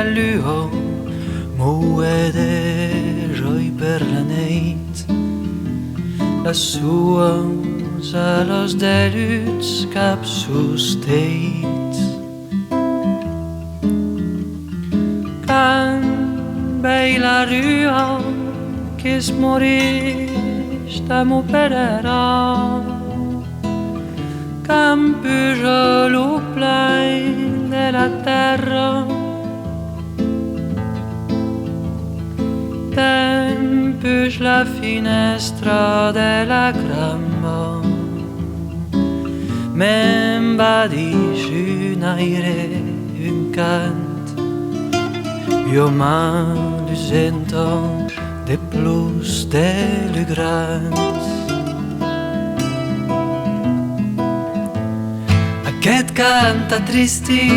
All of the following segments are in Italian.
la luo muederoi per la neit. La suos a los deluts cap susteit. Can bei la rua che smoris d'amo perera. Campujo lo plein della terra. Tempuj la finestra della gramba. M'embadis un aire, un cant. Io m'allusento de plus de le grand. Aquest canta tristi,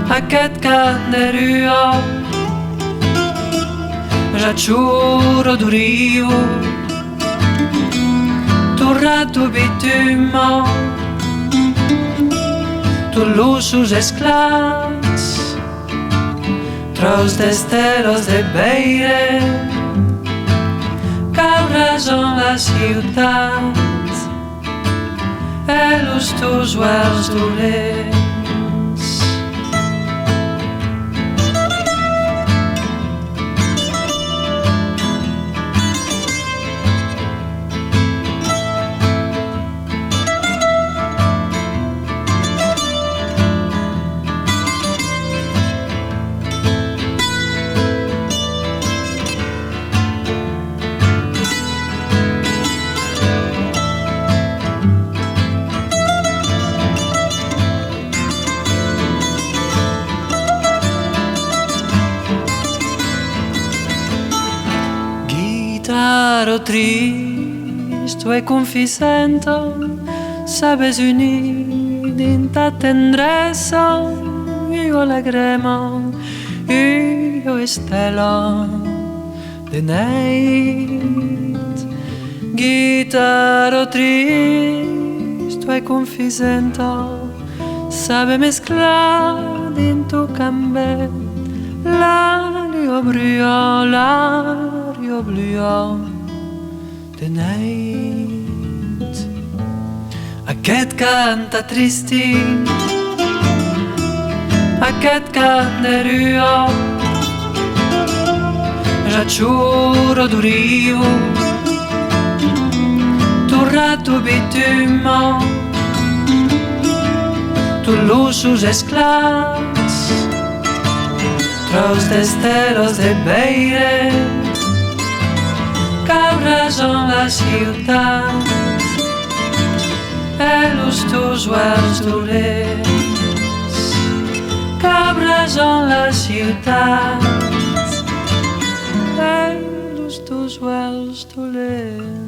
aquest cant de rua, ja ciuro d'urio, torrato bituma, tu lusus esclats, traus de estelos de beire, cabres en la ciutat. E los teus uels dolents. Guitarro tristo e confisento, sabes unir in ta tendrezza, io lagrema, io stella de neit. Guitarro tristo e confisento, sabe mesclar in tu cambet, l'aria brûla, l'aria blua de neit. Aquest canta tristi, aquest cant de rua, ja ciuro d'urio, torrato bituma, tu lusus esclats, traus de estelos de beire, cabres en la ciutat, e los teus uels dolents. Cabres en la ciutat, e los teus uels dolents.